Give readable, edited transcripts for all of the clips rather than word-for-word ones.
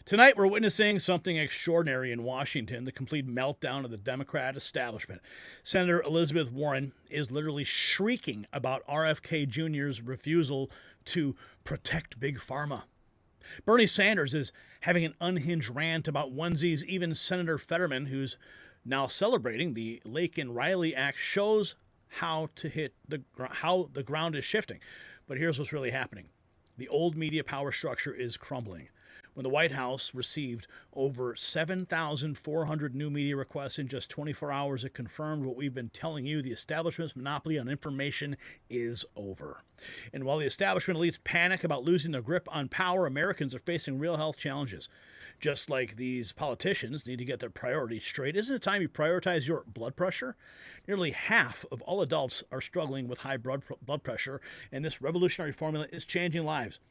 Tonight, we're witnessing something extraordinary in Washington, the complete meltdown of the Democrat establishment. Senator Elizabeth Warren is literally shrieking about RFK Jr.'s refusal to protect Big Pharma. Bernie Sanders is having an unhinged rant about onesies. Even Senator Fetterman, who's now celebrating the Laken Riley Act, shows how the ground is shifting. But here's what's really happening. The old media power structure is crumbling. When the White House received over 7,400 new media requests in just 24 hours, it confirmed what we've been telling you: the establishment's monopoly on information is over. And while the establishment elites panic about losing their grip on power, Americans are facing real health challenges. Just like these politicians need to get their priorities straight, isn't it time you prioritize your blood pressure? Nearly half of all adults are struggling with high blood pressure, and this revolutionary formula is changing lives.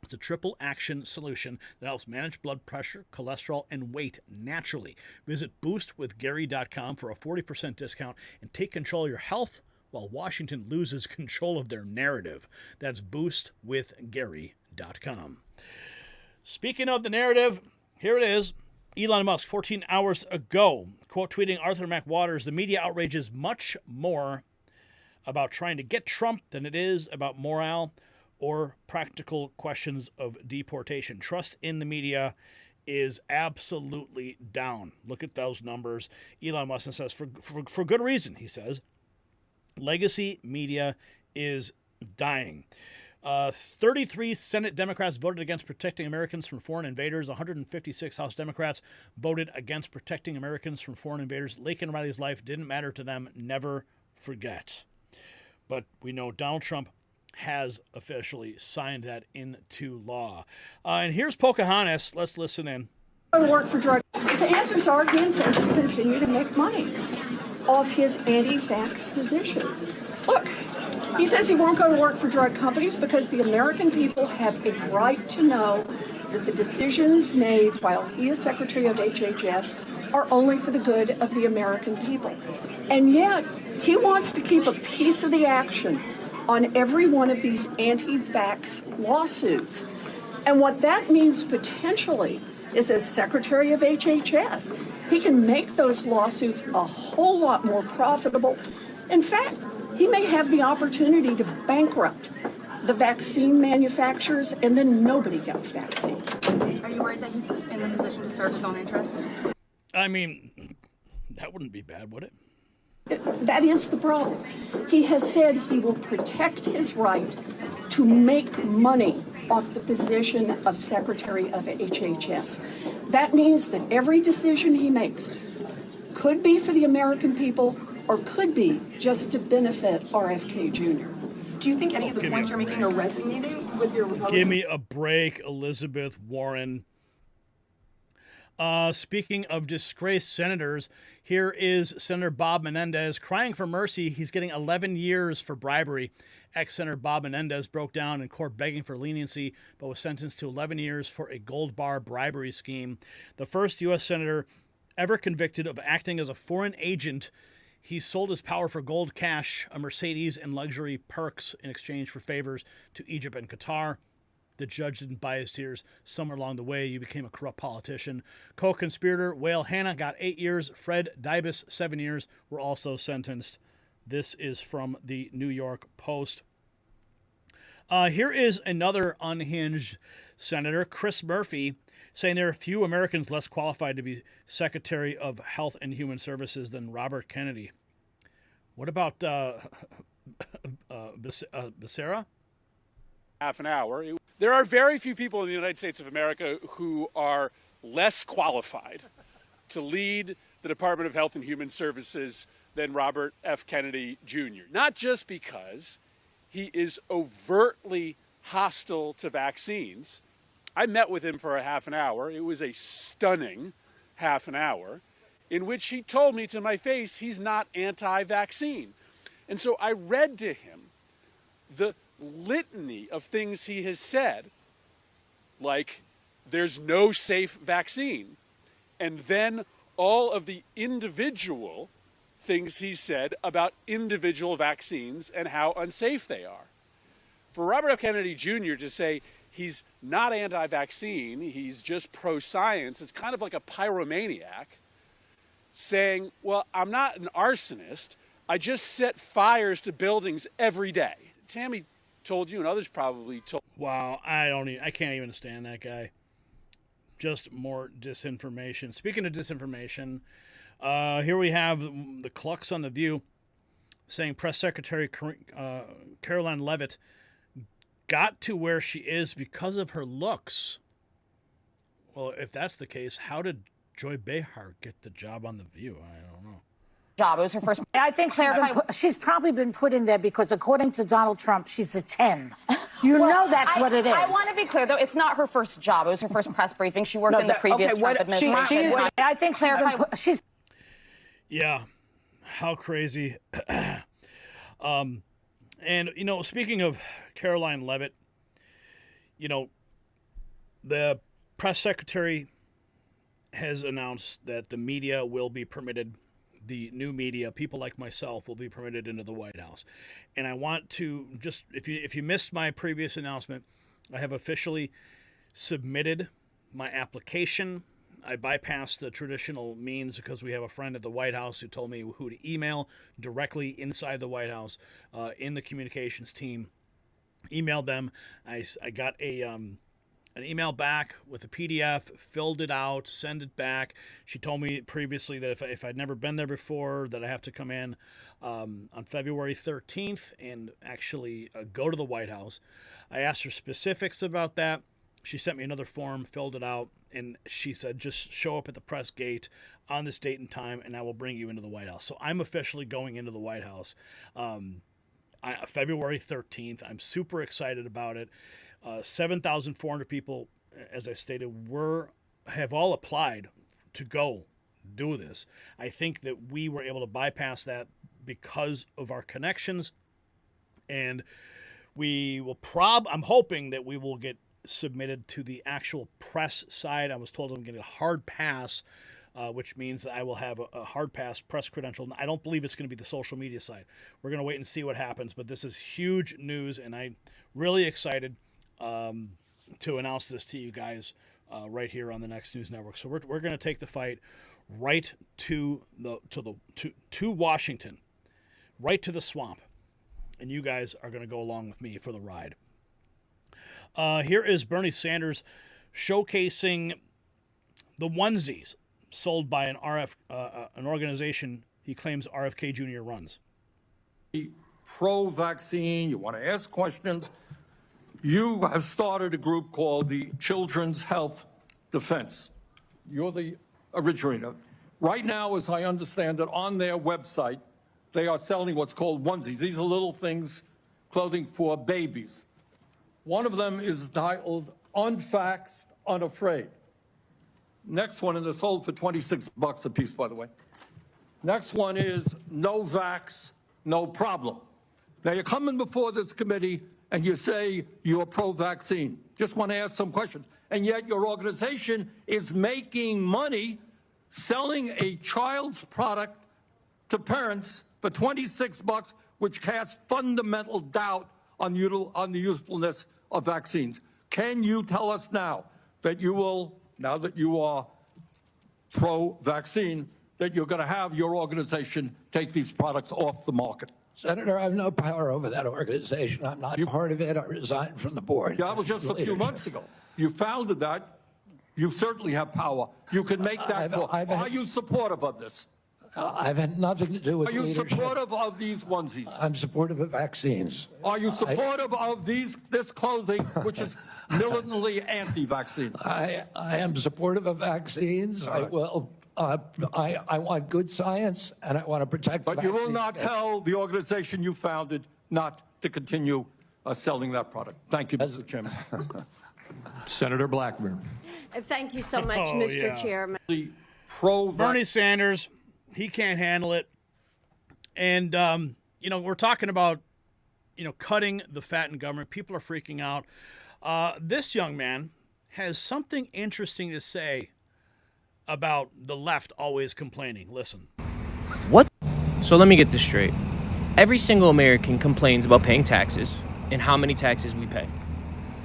It's a triple action solution that helps manage blood pressure, cholesterol, and weight naturally. Visit boostwithgary.com for a 40% discount and take control of your health while Washington loses control of their narrative. That's boostwithgary.com. Speaking of the narrative, here it is. Elon Musk, 14 hours ago, quote tweeting Arthur McWaters, "The media outrage is much more about trying to get Trump than it is about morale or practical questions of deportation. Trust in the media is absolutely down." Look at those numbers. Elon Musk says, for good reason, he says, legacy media is dying. 33 Senate Democrats voted against protecting Americans from foreign invaders. 156 House Democrats voted against protecting Americans from foreign invaders. Laken Riley's life didn't matter to them. Never forget. But we know Donald Trump has officially signed that into law. And here's Pocahontas. Let's listen in. Work for drug. His answers are he intends to continue to make money off his anti-vax position. Look, he says he won't go to work for drug companies because the American people have a right to know that the decisions made while he is Secretary of HHS are only for the good of the American people. And yet, he wants to keep a piece of the action on every one of these anti-vax lawsuits. And what that means potentially is, as Secretary of HHS, he can make those lawsuits a whole lot more profitable. In fact, he may have the opportunity to bankrupt the vaccine manufacturers, and then nobody gets vaccine. Are you worried that he's in the position to serve his own interest? I mean, that wouldn't be bad, would it? That is the problem. He has said he will protect his right to make money off the position of Secretary of HHS. That means that every decision he makes could be for the American people or could be just to benefit RFK Jr. Do you think any of the points you're making are resonating with your Republican? Give me a break, Elizabeth Warren. Speaking of disgraced senators, here is Senator Bob Menendez crying for mercy. He's getting 11 years for bribery. Ex-Senator Bob Menendez broke down in court begging for leniency, but was sentenced to 11 years for a gold bar bribery scheme. The first U.S. senator ever convicted of acting as a foreign agent. He sold his power for gold cash, a Mercedes, and luxury perks in exchange for favors to Egypt and Qatar. The judge didn't buy his tears. Somewhere along the way, you became a corrupt politician. Co-conspirator Wael Hannah got 8 years. Fred Dybus, 7 years, were also sentenced. This is from the New York Post. Here is another unhinged senator, Chris Murphy, saying there are few Americans less qualified to be Secretary of Health and Human Services than Robert Kennedy. What about Becerra? Half an hour. There are very few people in the United States of America who are less qualified to lead the Department of Health and Human Services than Robert F. Kennedy Jr. Not just because he is overtly hostile to vaccines. I met with him for a half an hour. It was a stunning half an hour in which he told me to my face he's not anti-vaccine. And so I read to him the litany of things he has said, like there's no safe vaccine, and then all of the individual things he said about individual vaccines and how unsafe they are. For Robert F. Kennedy Jr. to say He's not anti-vaccine. He's just pro-science. It's kind of like a pyromaniac saying, well, I'm not an arsonist. I just set fires to buildings every day. Tammy told you, and others probably told. Wow, I can't even stand that guy. Just more disinformation. Speaking of disinformation, here we have the Clucks on The View saying Press Secretary Caroline Leavitt got to where she is because of her looks. Well, if that's the case, how did Joy Behar get the job on The View? I don't know. Job. It was her first. I think she's probably been put in there because, according to Donald Trump, she's a 10. You know that's what it is. I want to be clear, though. It's not her first job. It was her first press briefing. She worked in the previous Trump administration. I think she's. Yeah, how crazy. And, you know, speaking of Caroline Leavitt, you know, the press secretary has announced that the media will be permitted, the new media, people like myself, will be permitted into the White House. And I want to just, if you missed my previous announcement, I have officially submitted my application. I bypassed the traditional means because we have a friend at the White House who told me who to email directly inside the White House in the communications team. Emailed them. I got an email back with a PDF, filled it out, send it back. She told me previously that if I'd never been there before, that I have to come in on February 13th and actually go to the White House. I asked her specifics about that. She sent me another form, filled it out, and she said, just show up at the press gate on this date and time, and I will bring you into the White House. So I'm officially going into the White House February 13th. I'm super excited about it. 7,400 people, as I stated, have all applied to go do this. I think that we were able to bypass that because of our connections, and we will I'm hoping that we will get submitted to the actual press side. I was told I'm getting a hard pass, which means that I will have a hard pass press credential. I don't believe it's going to be the social media side. We're going to wait and see what happens, but this is huge news, and I'm really excited to announce this to you guys right here on the Next News Network. So we're going to take the fight right to Washington, right to the swamp, and you guys are going to go along with me for the ride. Here is Bernie Sanders showcasing the onesies sold by an organization he claims RFK Jr. runs. Pro-vaccine, you want to ask questions. You have started a group called the Children's Health Defense. You're the originator. Right now, as I understand it, on their website, they are selling what's called onesies. These are little things, clothing for babies. One of them is titled Unfaxed, Unafraid. Next one, and they're sold for $26 a piece, by the way. Next one is No Vax, No Problem. Now, you're coming before this committee and you say you're pro-vaccine. Just want to ask some questions. And yet your organization is making money selling a child's product to parents for $26, which casts fundamental doubt on the usefulness of vaccines. Can you tell us now that you will, now that you are pro-vaccine, that you're going to have your organization take these products off the market? Senator, I have no power over that organization. I'm not part of it. I resigned from the board. Yeah, that was just a few months ago. You founded that. You certainly have power. You can make that call. Are you supportive of this? I've had nothing to do with leadership. Are you supportive of these onesies? I'm supportive of vaccines. Are you supportive of this clothing, which is militantly anti-vaccine? I am supportive of vaccines. Right. I will. I want good science, and I want to protect. But you will not tell the organization you founded not to continue selling that product. Thank you, Mr. Chairman. Senator Blackburn. Thank you so much, Mr. Chairman. Bernie Sanders, he can't handle it. And, we're talking about, cutting the fat in government. People are freaking out. This young man has something interesting to say about the left always complaining. Listen. What? So let me get this straight. Every single American complains about paying taxes and how many taxes we pay.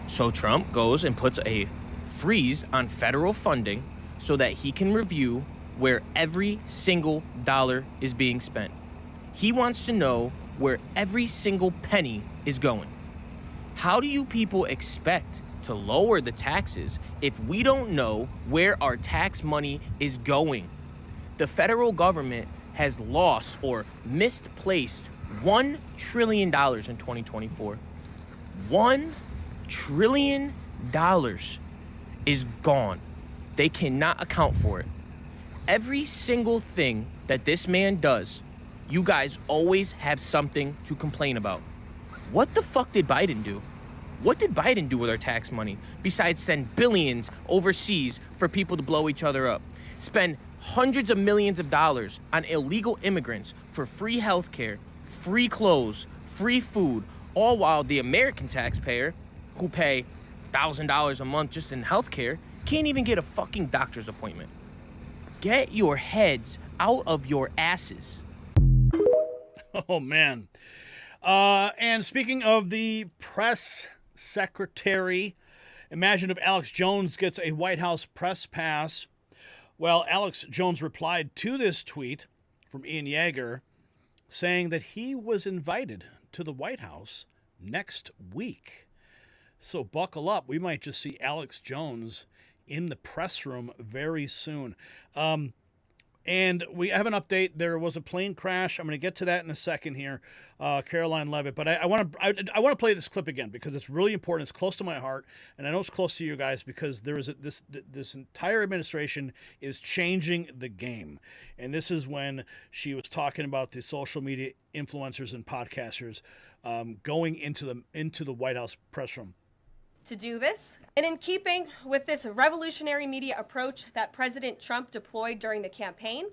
So Trump goes and puts a freeze on federal funding so that he can review where every single dollar is being spent. He wants to know where every single penny is going. How do you people expect to lower the taxes if we don't know where our tax money is going? The federal government has lost or misplaced $1 trillion in 2024. $1 trillion is gone. They cannot account for it. Every single thing that this man does, you guys always have something to complain about. What the fuck did Biden do? What did Biden do with our tax money besides send billions overseas for people to blow each other up? Spend hundreds of millions of dollars on illegal immigrants for free healthcare, free clothes, free food, all while the American taxpayer, who pay $1,000 a month just in healthcare, can't even get a fucking doctor's appointment. Get your heads out of your asses. Oh, man. And speaking of the press secretary, imagine if Alex Jones gets a White House press pass. Well, Alex Jones replied to this tweet from Ian Yeager saying that he was invited to the White House next week. So buckle up. We might just see Alex Jones in the press room very soon. And we have an update. There was a plane crash. I'm going to get to that in a second here, Caroline Levitt. But I want to play this clip again because it's really important. It's close to my heart, and I know it's close to you guys because there is this entire administration is changing the game. And this is when she was talking about the social media influencers and podcasters going into the White House press room. To do this, and in keeping with this revolutionary media approach that President Trump deployed during the campaign,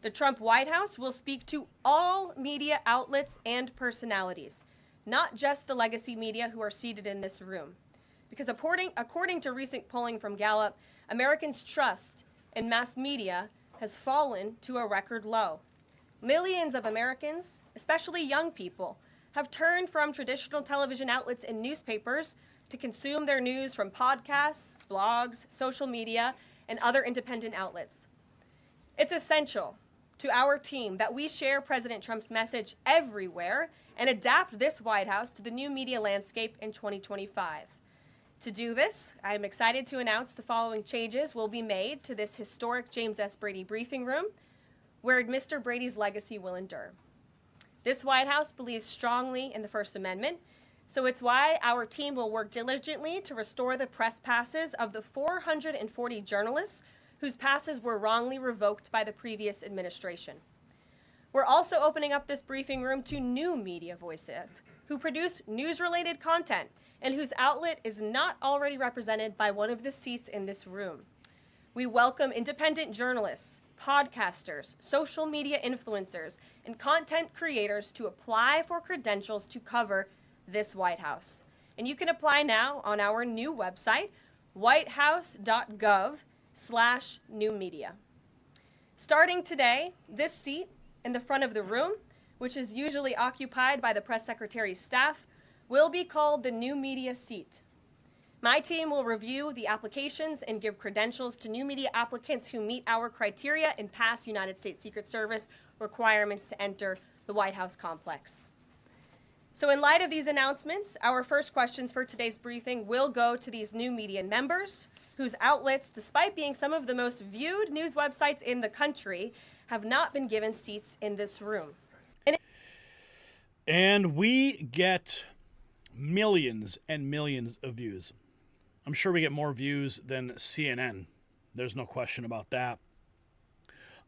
the Trump White House will speak to all media outlets and personalities, not just the legacy media who are seated in this room. Because according to recent polling from Gallup, Americans' trust in mass media has fallen to a record low. Millions of Americans, especially young people, have turned from traditional television outlets and newspapers to consume their news from podcasts, blogs, social media, and other independent outlets. It's essential to our team that we share President Trump's message everywhere and adapt this White House to the new media landscape in 2025. To do this, I am excited to announce the following changes will be made to this historic James S. Brady briefing room, where Mr. Brady's legacy will endure. This White House believes strongly in the First Amendment, so it's why our team will work diligently to restore the press passes of the 440 journalists whose passes were wrongly revoked by the previous administration. We're also opening up this briefing room to new media voices who produce news-related content and whose outlet is not already represented by one of the seats in this room. We welcome independent journalists, podcasters, social media influencers, and content creators to apply for credentials to cover this White House. And you can apply now on our new website, whitehouse.gov/newmedia. Starting today, this seat in the front of the room, which is usually occupied by the press secretary's staff, will be called the new media seat. My team will review the applications and give credentials to new media applicants who meet our criteria and pass United States Secret Service requirements to enter the White House complex. So in light of these announcements, our first questions for today's briefing will go to these new media members whose outlets, despite being some of the most viewed news websites in the country, have not been given seats in this room. And we get millions and millions of views. I'm sure we get more views than CNN. There's no question about that.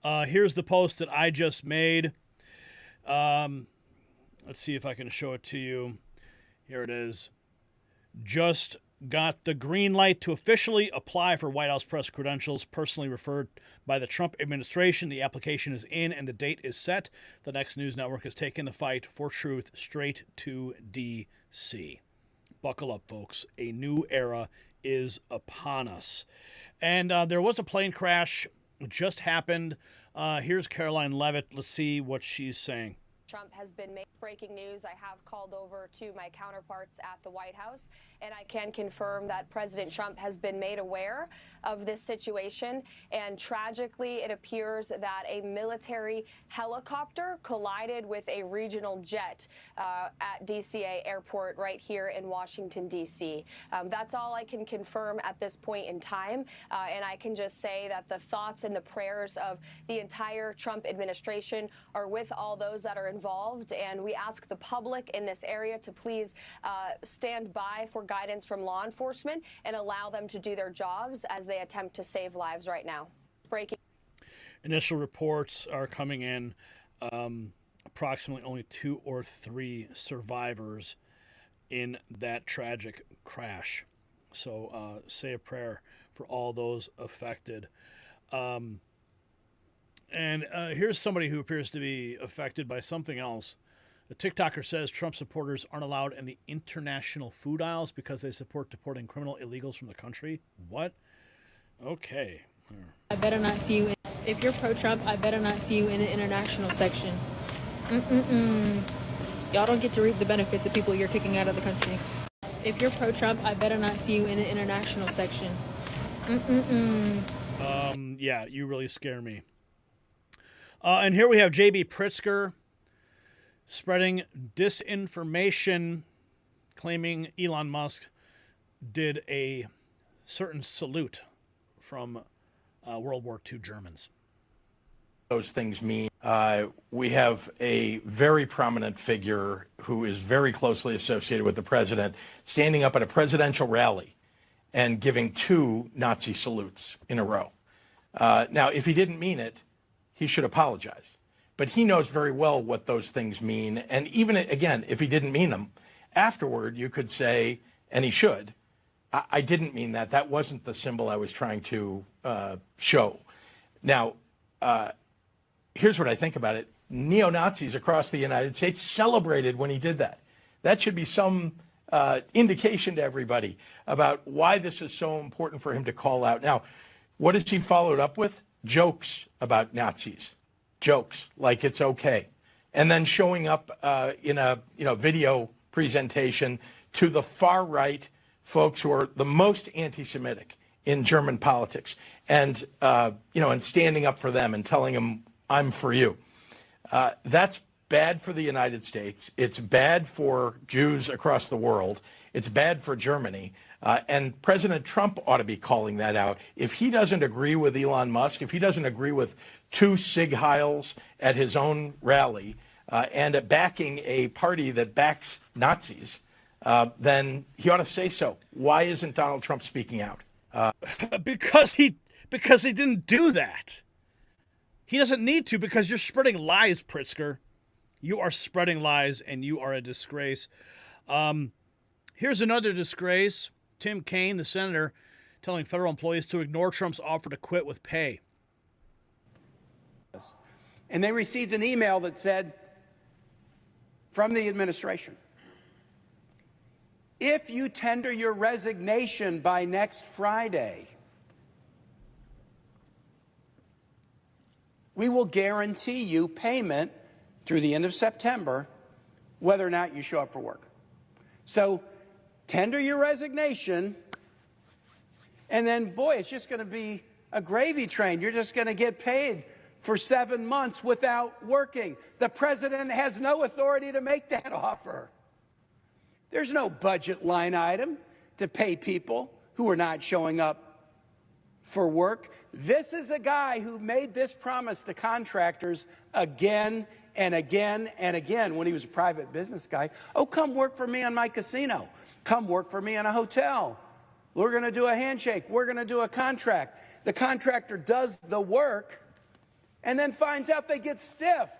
Here's the post that I just made. Let's see if I can show it to you. Here it is. Just got the green light to officially apply for White House press credentials, personally referred by the Trump administration. The application is in and the date is set. The Next News Network has taken the fight for truth straight to D.C. Buckle up, folks. A new era is upon us. And there was a plane crash. It just happened. Here's Caroline Levitt. Let's see what she's saying. Trump has been making breaking news. I have called over to my counterparts at the White House, And I can confirm that President Trump has been made aware of this situation. And tragically, it appears that a military helicopter collided with a regional jet at DCA Airport right here in Washington, D.C. That's all I can confirm at this point in time. And I can just say that the thoughts and the prayers of the entire Trump administration are with all those that are involved. And we ask the public in this area to please stand by for guidance from law enforcement and allow them to do their jobs as they attempt to save lives right now. Breaking. Initial reports are coming in. Approximately only 2 or 3 survivors in that tragic crash. So say a prayer for all those affected. And here's somebody who appears to be affected by something else. A TikToker says Trump supporters aren't allowed in the international food aisles because they support deporting criminal illegals from the country. What? Okay. I better not see you. If you're pro-Trump, I better not see you in the international section. Y'all don't get to reap the benefits of people you're kicking out of the country. If you're pro-Trump, I better not see you in the international section. Yeah, you really scare me. And here we have J.B. Pritzker spreading disinformation, claiming Elon Musk did a certain salute from World War II Germans. Those things mean. We have a very prominent figure who is very closely associated with the president standing up at a presidential rally and giving 2 Nazi salutes in a row. Now, if he didn't mean it, he should apologize. But he knows very well what those things mean. And even, again, if he didn't mean them, afterward you could say, and he should, I didn't mean that. That wasn't the symbol I was trying to show. Now, here's what I think about it. Neo-Nazis across the United States celebrated when he did that. That should be some indication to everybody about why this is so important for him to call out. Now, what has he followed up with? Jokes about Nazis. Jokes, like it's okay. And then showing up in a video presentation to the far right folks who are the most anti-Semitic in German politics, and and standing up for them and telling them, I'm for you. That's bad for the United States. It's bad for Jews across the world. It's bad for Germany. And President Trump ought to be calling that out. If he doesn't agree with Elon Musk, if he doesn't agree with 2 Sig Heils at his own rally and backing a party that backs Nazis, then he ought to say so. Why isn't Donald Trump speaking out? Because he didn't do that. He doesn't need to, because you're spreading lies, Pritzker. You are spreading lies, and you are a disgrace. Here's another disgrace. Tim Kaine, the senator, telling federal employees to ignore Trump's offer to quit with pay. And they received an email that said, from the administration, if you tender your resignation by next Friday, we will guarantee you payment through the end of September, whether or not you show up for work. So tender your resignation, and then, boy, it's just going to be a gravy train. You're just going to get paid for 7 months without working. The president has no authority to make that offer. There's no budget line item to pay people who are not showing up for work. This is a guy who made this promise to contractors again and again and again when he was a private business guy. Oh, come work for me on my casino. Come work for me in a hotel. We're going to do a handshake. We're going to do a contract. The contractor does the work and then finds out they get stiffed.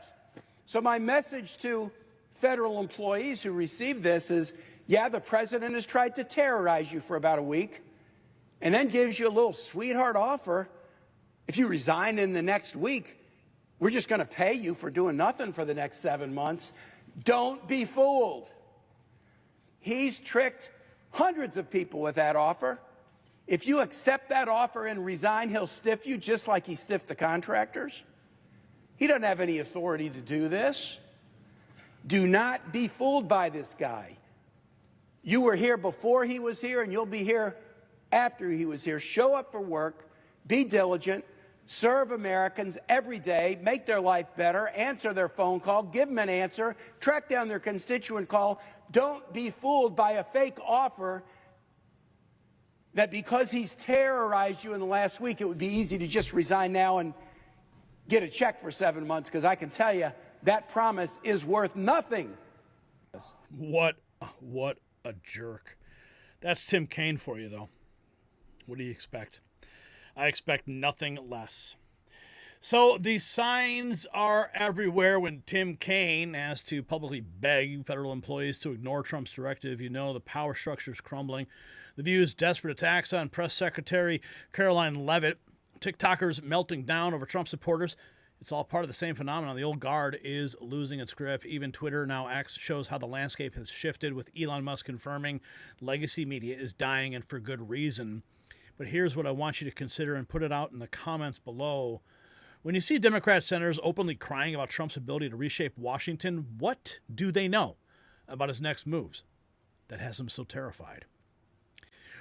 So my message to federal employees who receive this is, yeah, the president has tried to terrorize you for about a week and then gives you a little sweetheart offer. If you resign in the next week, we're just going to pay you for doing nothing for the next 7 months. Don't be fooled. He's tricked hundreds of people with that offer. If you accept that offer and resign, he'll stiff you just like he stiffed the contractors. He doesn't have any authority to do this. Do not be fooled by this guy. You were here before he was here, and you'll be here after he was here. Show up for work, be diligent, serve Americans every day, make their life better, answer their phone call, give them an answer, track down their constituent call. Don't be fooled by a fake offer that because he's terrorized you in the last week, it would be easy to just resign now and get a check for 7 months, because I can tell you that promise is worth nothing. What a jerk. That's Tim Kaine for you, though. What do you expect? I expect nothing less. So the signs are everywhere when Tim Kaine has to publicly beg federal employees to ignore Trump's directive. You know the power structure is crumbling. The View's desperate attacks on Press Secretary Caroline Leavitt. TikTokers melting down over Trump supporters. It's all part of the same phenomenon. The old guard is losing its grip. Even Twitter, now X, shows how the landscape has shifted, with Elon Musk confirming legacy media is dying, and for good reason. But here's what I want you to consider, and put it out in the comments below. When you see Democrat senators openly crying about Trump's ability to reshape Washington, what do they know about his next moves that has them so terrified?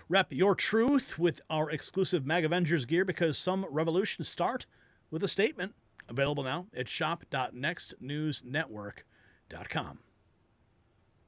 Rep your truth with our exclusive Mag Avengers gear, because some revolutions start with a statement. Available now at shop.nextnewsnetwork.com.